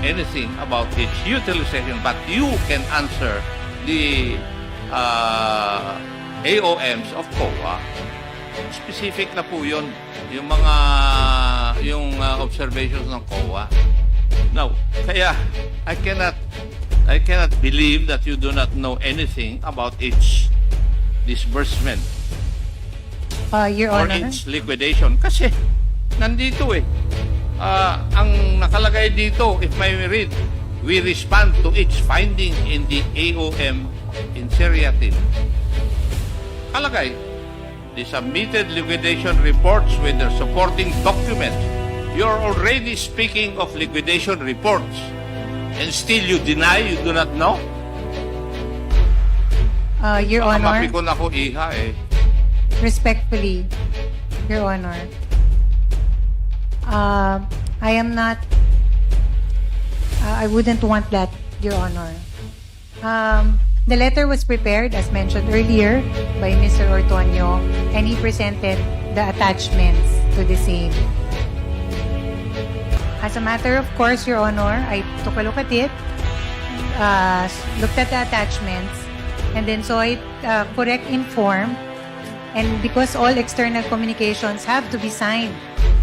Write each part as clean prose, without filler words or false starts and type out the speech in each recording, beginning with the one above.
anything about its utilization, but you can answer the AOMs of COA. Specific na po yun, yung mga observations ng COA. Now, kaya I cannot believe that you do not know anything about its disbursement Your or Honor. its liquidation. Kasi nandito ang nakalagay dito, if I may read, we respond to its finding in the AOM in seriatim. Kalagay, the submitted liquidation reports with their supporting documents. You're already speaking of liquidation reports, and still you deny you do not know? Your Honor, Mapikon ako iha respectfully, Your Honor, I am not, I wouldn't want that, Your Honor. The letter was prepared, as mentioned earlier, by Mr. Ortonio, and he presented the attachments to the same. As a matter of course, Your Honor, I took a look at it, looked at the attachments, and then saw it correct in form. And because all external communications have to be signed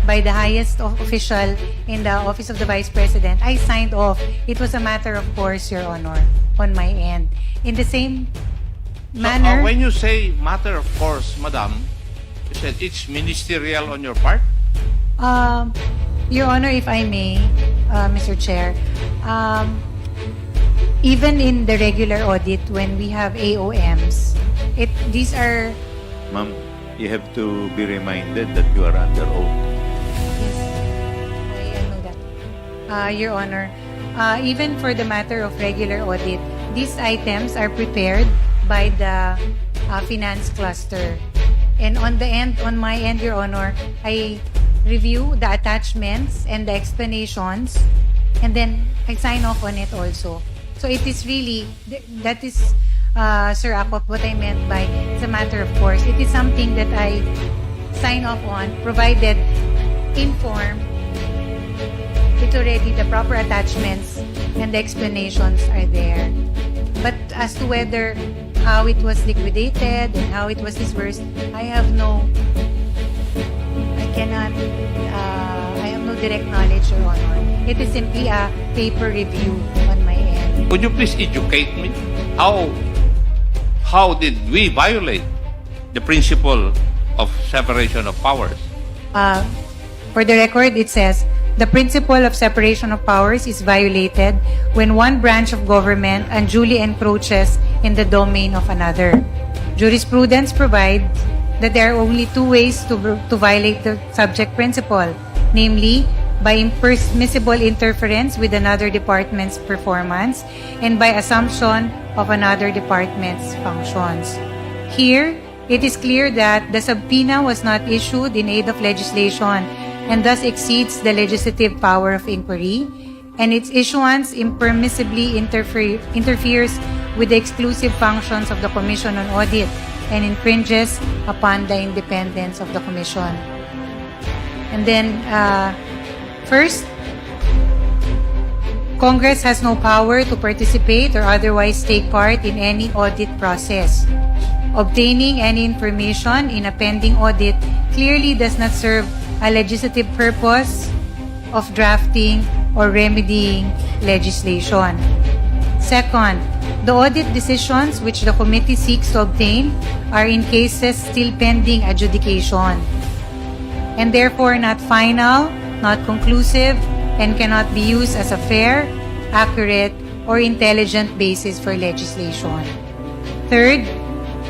by the highest official in the Office of the Vice President, I signed off. It was a matter of course, Your Honor, on my end. In the same manner... So, when you say matter of course, Madam, you said it's ministerial on your part? Your Honor, if I may, Mr. Chair, even in the regular audit, when we have AOMs, these are... Ma'am, you have to be reminded that you are under oath. Yes, I know that. Your Honor, even for the matter of regular audit, these items are prepared by the finance cluster. And on my end, Your Honor, I review the attachments and the explanations, and then I sign off on it also. So it is really, that is, Sir Akop, what I meant by it's a matter of course. It is something that I sign off on, provided in form, it's already the proper attachments and the explanations are there. But as to whether how it was liquidated and how it was disbursed, I have no direct knowledge, Your Honor. It is simply a paper review on my end. Could you please educate me? How did we violate the principle of separation of powers? For the record, it says, the principle of separation of powers is violated when one branch of government unduly encroaches in the domain of another. Jurisprudence provides that there are only two ways to violate the subject principle, namely, by impermissible interference with another department's performance and by assumption of another department's functions. Here, it is clear that the subpoena was not issued in aid of legislation and thus exceeds the legislative power of inquiry, and its issuance impermissibly interferes with the exclusive functions of the Commission on Audit and infringes upon the independence of the Commission. And then, first, Congress has no power to participate or otherwise take part in any audit process. Obtaining any information in a pending audit clearly does not serve a legislative purpose of drafting or remedying legislation. Second, the audit decisions which the committee seeks to obtain are in cases still pending adjudication and therefore not final, not conclusive, and cannot be used as a fair, accurate, or intelligent basis for legislation. Third,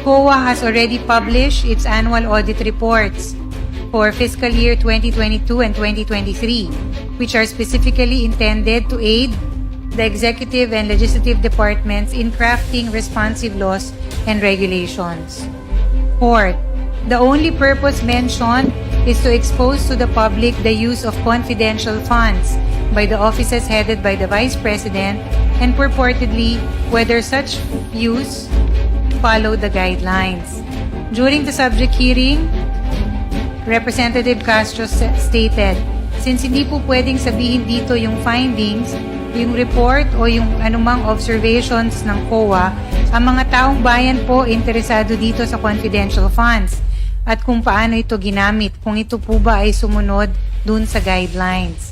COA has already published its annual audit reports for fiscal year 2022 and 2023, which are specifically intended to aid the executive and legislative departments in crafting responsive laws and regulations. Fourth, the only purpose mentioned is to expose to the public the use of confidential funds by the offices headed by the Vice President and purportedly whether such use follow the guidelines. During the subject hearing, Representative Castro stated, since hindi po pwedeng sabihin dito yung findings, yung report o yung anumang observations ng COA, ang mga taong bayan po interesado dito sa confidential funds at kung paano ito ginamit, kung ito po ba ay sumunod dun sa guidelines.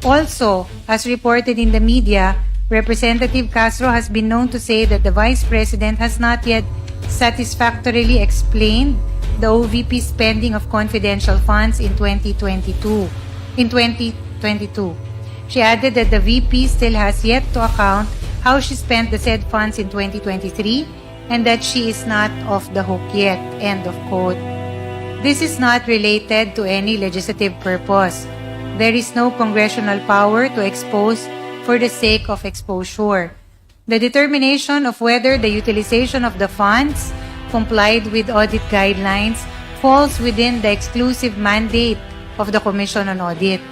Also, as reported in the media, Representative Castro has been known to say that the Vice President has not yet satisfactorily explained the OVP spending of confidential funds in 2022. She added that the VP still has yet to account how she spent the said funds in 2023 and that she is not off the hook yet. End of quote. This is not related to any legislative purpose. There is no congressional power to expose for the sake of exposure. The determination of whether the utilization of the funds complied with audit guidelines falls within the exclusive mandate of the Commission on Audit.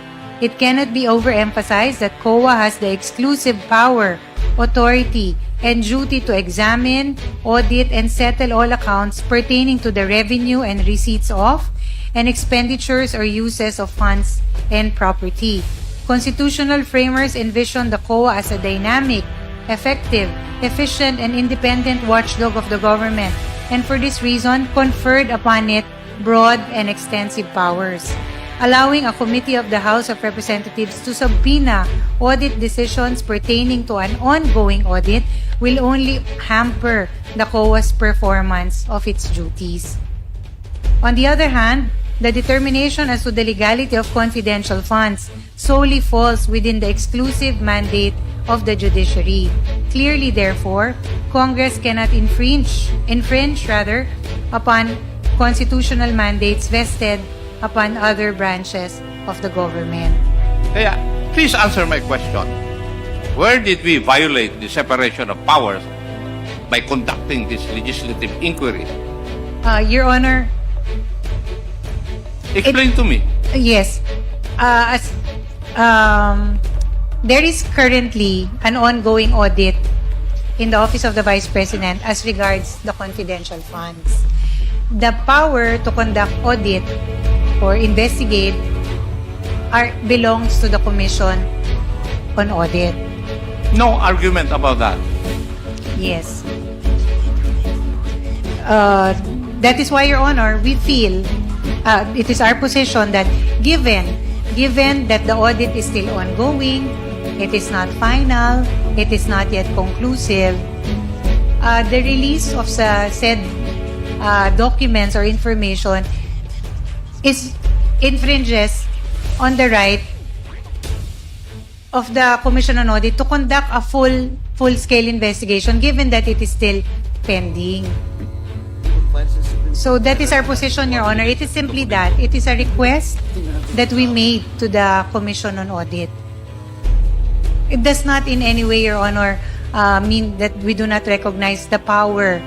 It cannot be overemphasized that COA has the exclusive power, authority, and duty to examine, audit, and settle all accounts pertaining to the revenue and receipts of, and expenditures or uses of funds and property. Constitutional framers envision the COA as a dynamic, effective, efficient, and independent watchdog of the government, and for this reason conferred upon it broad and extensive powers, allowing a committee of the House of Representatives to subpoena audit decisions pertaining to an ongoing audit will only hamper the COA's performance of its duties. On the other hand, the determination as to the legality of confidential funds solely falls within the exclusive mandate of the judiciary. Clearly, therefore, Congress cannot infringe upon constitutional mandates vested upon other branches of the government. Kaya, please answer my question. Where did we violate the separation of powers by conducting this legislative inquiry? Your Honor, Explain to me. yes. There is currently an ongoing audit in the Office of the Vice President as regards the confidential funds. The power to conduct audit or investigate belongs to the Commission on Audit. No argument about that. Yes. That is why, Your Honor, we feel it is our position that given that the audit is still ongoing, it is not final, it is not yet conclusive, the release of said documents or information infringes on the right of the Commission on Audit to conduct a full-scale investigation given that it is still pending. So that is our position, Your Honor. It is simply that. It is a request that we made to the Commission on Audit. It does not in any way, Your Honor, mean that we do not recognize the power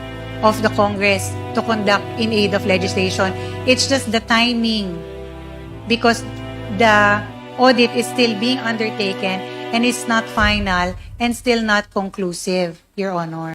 of the Congress to conduct in aid of legislation. It's just the timing, because the audit is still being undertaken and is not final and still not conclusive, Your Honor.